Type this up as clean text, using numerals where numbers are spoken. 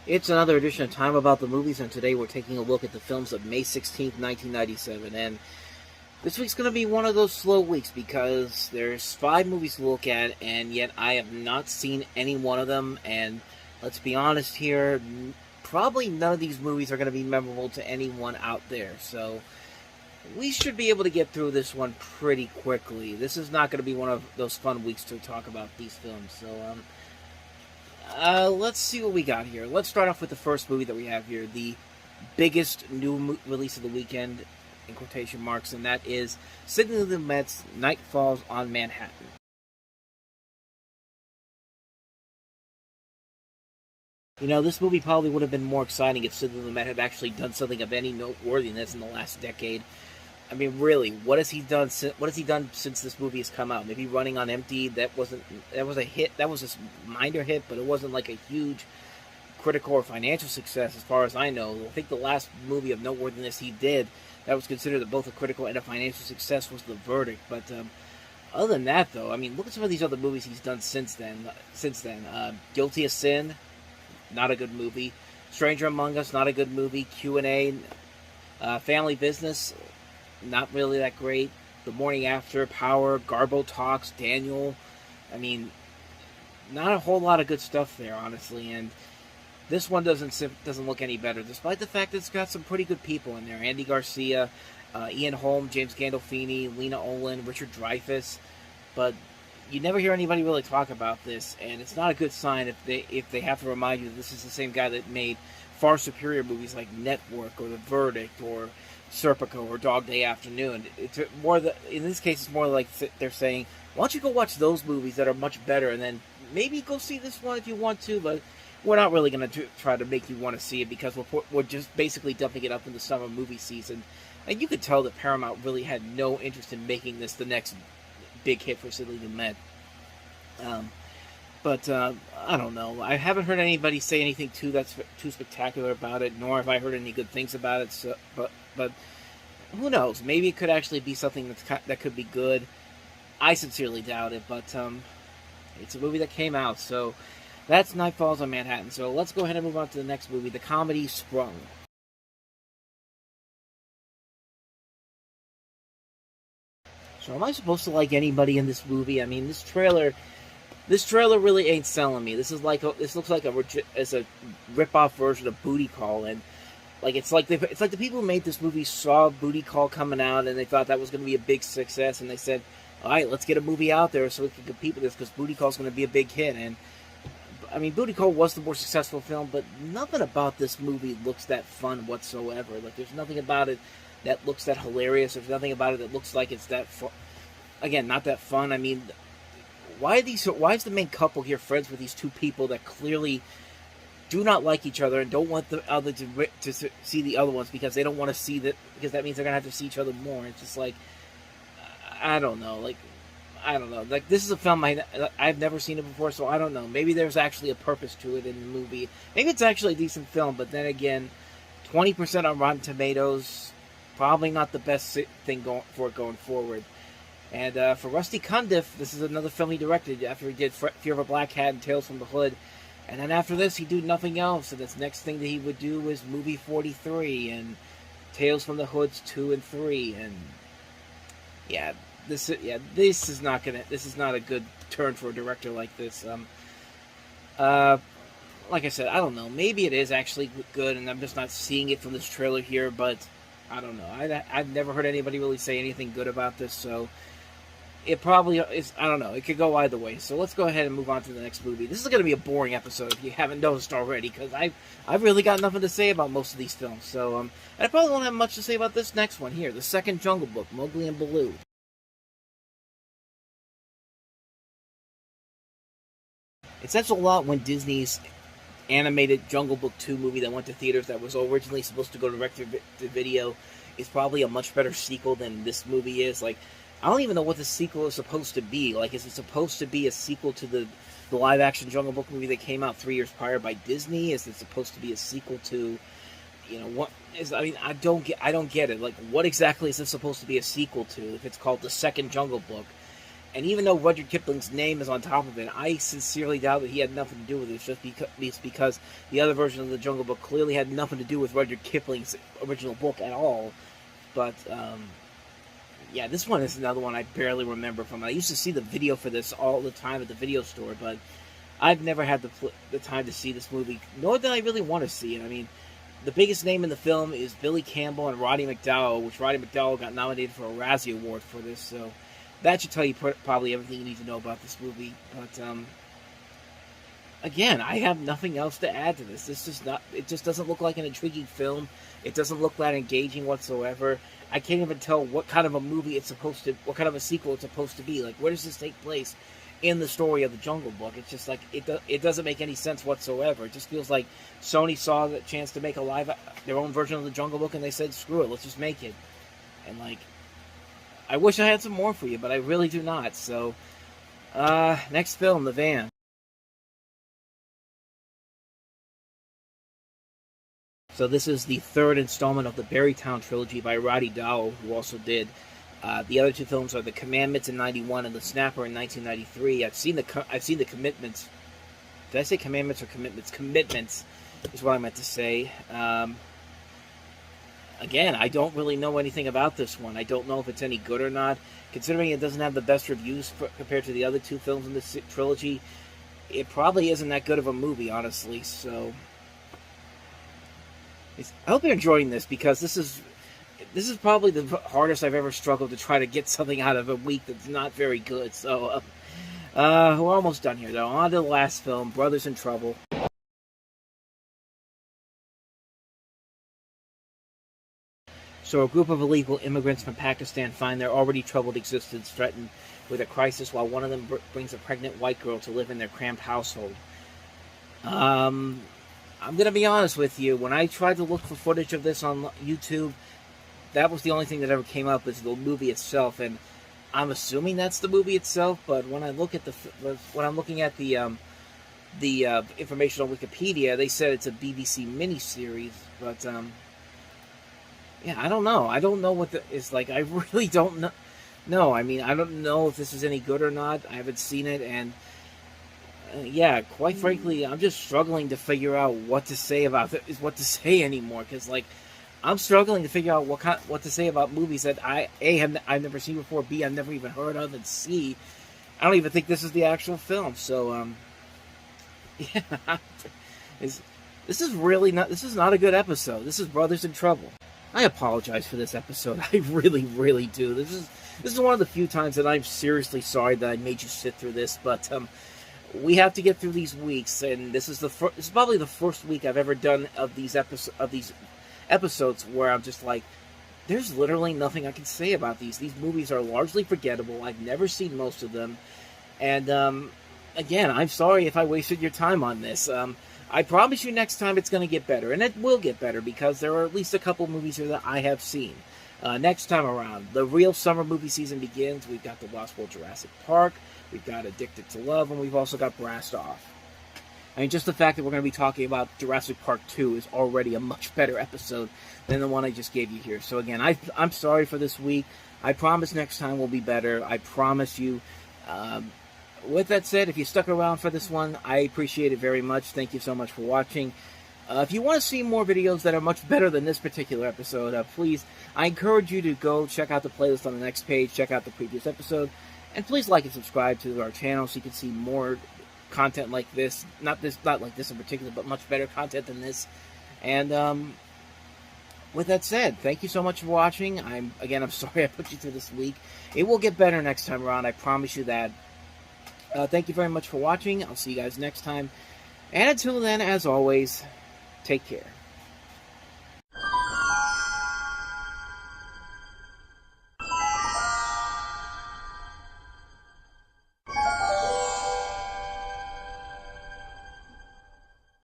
It's another edition of Time About the Movies, and today we're taking a look at the films of May 16th, 1997. And this week's going to be one of those slow weeks because there's 5 movies to look at, and yet I have not seen any one of them. And let's be honest here, probably none of these movies are going to be memorable to anyone out there. So we should be able to get through this one pretty quickly. This is not going to be one of those fun weeks to talk about these films. So, let's see what we got here. Let's start off with the first movie that we have here, the biggest new release of the weekend, in quotation marks, and that is Sidney Lumet's Night Falls on Manhattan. You know, this movie probably would have been more exciting if Sidney Lumet had actually done something of any noteworthiness in the last decade. I mean, really, what has he done? What has he done since this movie has come out? Maybe Running on Empty. That was a hit. That was a minor hit, but it wasn't like a huge critical or financial success, as far as I know. I think the last movie of noteworthiness he did that was considered both a critical and a financial success was The Verdict. But other than that, though, I mean, look at some of these other movies he's done since then. Guilty of Sin, not a good movie. Stranger Among Us, not a good movie. Q&A, Family Business, not really that great. The Morning After, Power, Garbo Talks, Daniel. I mean, not a whole lot of good stuff there, honestly. And this one doesn't look any better, despite the fact that it's got some pretty good people in there. Andy Garcia, Ian Holm, James Gandolfini, Lena Olin, Richard Dreyfuss. But you never hear anybody really talk about this, and it's not a good sign if they have to remind you that this is the same guy that made far superior movies like Network or The Verdict or Serpico or Dog Day Afternoon. It's more in this case, it's more like they're saying, why don't you go watch those movies that are much better, and then maybe go see this one if you want to, but we're not really going to try to make you want to see it because we're just basically dumping it up in the summer movie season. And you could tell that Paramount really had no interest in making this the next big hit for Sidney Lumet. But I don't know. I haven't heard anybody say anything too spectacular about it, nor have I heard any good things about it. So, but who knows? Maybe it could actually be something that could be good. I sincerely doubt it, but it's a movie that came out, so that's Night Falls on Manhattan. So let's go ahead and move on to the next movie, the comedy Sprung. So am I supposed to like anybody in this movie? I mean, this trailer really ain't selling me. This looks like a rip-off version of Booty Call, and it's like the people who made this movie saw Booty Call coming out, and they thought that was going to be a big success, and they said, all right, let's get a movie out there so we can compete with this because Booty Call is going to be a big hit. And I mean, Booty Call was the more successful film, but nothing about this movie looks that fun whatsoever. Like, there's nothing about it that looks that hilarious. There's nothing about it that looks like it's that fun. Again, not that fun. I mean, why is the main couple here friends with these two people that clearly do not like each other and don't want the other to see the other ones because they don't want to see that, because that means they're going to have to see each other more. It's just like, I don't know. Like, this is a film I've never seen it before, so I don't know. Maybe there's actually a purpose to it in the movie. Maybe it's actually a decent film, but then again, 20% on Rotten Tomatoes, probably not the best thing going forward. And for Rusty Cundiff, this is another film he directed after he did Fear of a Black Hat and Tales from the Hood. And then after this, he'd do nothing else. And this next thing that he would do was Movie 43 and Tales from the Hoods 2 and 3. And this is not a good turn for a director like this. Like I said, I don't know. Maybe it is actually good, and I'm just not seeing it from this trailer here. But I don't know. I've never heard anybody really say anything good about this, so it probably is. I don't know. It could go either way. So let's go ahead and move on to the next movie. This is going to be a boring episode if you haven't noticed already, because I've really got nothing to say about most of these films. So and I probably won't have much to say about this next one here, the second Jungle Book, Mowgli and Baloo. It says a lot when Disney's animated Jungle Book 2 movie that went to theaters that was originally supposed to go direct to video is probably a much better sequel than this movie is. Like, I don't even know what the sequel is supposed to be. Like, is it supposed to be a sequel to the live-action Jungle Book movie that came out 3 years prior by Disney? Is it supposed to be a sequel to, what is? I mean, I don't get it. Like, what exactly is this supposed to be a sequel to if it's called The Second Jungle Book? And even though Rudyard Kipling's name is on top of it, I sincerely doubt that he had nothing to do with it. It's because the other version of the Jungle Book clearly had nothing to do with Rudyard Kipling's original book at all. But yeah, this one is another one I barely remember from. I used to see the video for this all the time at the video store, but I've never had the time to see this movie, nor did I really want to see it. I mean, the biggest name in the film is Billy Campbell and Roddy McDowall, which Roddy McDowall got nominated for a Razzie Award for this, so that should tell you probably everything you need to know about this movie. But again, I have nothing else to add to this. It just doesn't look like an intriguing film. It doesn't look that engaging whatsoever. I can't even tell what kind of a movie it's supposed to, what kind of a sequel it's supposed to be. Like, where does this take place in the story of the Jungle Book? It's just like, it doesn't make any sense whatsoever. It just feels like Sony saw the chance to make their own version of the Jungle Book, and they said, screw it, let's just make it. And like, I wish I had some more for you, but I really do not. So, next film, The Van. So this is the third installment of the Berrytown trilogy by Roddy Dowell, who also did the other two films are The Commandments in '91 and The Snapper in 1993. I've seen the Commitments. Did I say Commandments or Commitments? Commitments is what I meant to say. Again, I don't really know anything about this one. I don't know if it's any good or not. Considering it doesn't have the best reviews compared to the other two films in this trilogy, it probably isn't that good of a movie, honestly. So, I hope you're enjoying this, because this is probably the hardest I've ever struggled to try to get something out of a week that's not very good. So, we're almost done here, though. On to the last film, Brothers in Trouble. So a group of illegal immigrants from Pakistan find their already troubled existence threatened with a crisis, while one of them brings a pregnant white girl to live in their cramped household. I'm going to be honest with you. When I tried to look for footage of this on YouTube, that was the only thing that ever came up, is the movie itself, and I'm assuming that's the movie itself. But when I look at when I'm looking at the information on Wikipedia, they said it's a BBC miniseries. But yeah, I don't know. I don't know what it's like. I really don't know. No, I mean, I don't know if this is any good or not. I haven't seen it, and yeah, quite frankly, I'm just struggling to figure out what to say about it. Is what to say anymore? Because like, I'm struggling to figure out what to say about movies that I've never seen before. B, I've never even heard of, and C, I don't even think this is the actual film. So yeah, this is not a good episode. This is Brothers in Trouble. I apologize for this episode. I really, really do. This is one of the few times that I'm seriously sorry that I made you sit through this. But we have to get through these weeks, and this is probably the first week I've ever done of these episodes where I'm just like, there's literally nothing I can say about these. These movies are largely forgettable. I've never seen most of them, and again, I'm sorry if I wasted your time on this. I promise you next time it's going to get better, and it will get better, because there are at least a couple movies here that I have seen. Next time around, the real summer movie season begins. We've got The Lost World Jurassic Park, we've got Addicted to Love, and we've also got Blast Off. I mean, just the fact that we're going to be talking about Jurassic Park 2 is already a much better episode than the one I just gave you here. So again, I'm sorry for this week. I promise next time will be better. I promise you. With that said, if you stuck around for this one, I appreciate it very much. Thank you so much for watching. If you want to see more videos that are much better than this particular episode, please, I encourage you to go check out the playlist on the next page, check out the previous episode, and please like and subscribe to our channel so you can see more content like this. Not like this in particular, but much better content than this. And with that said, thank you so much for watching. I'm sorry I put you through this week. It will get better next time around. I promise you that. Thank you very much for watching. I'll see you guys next time. And until then, as always, take care.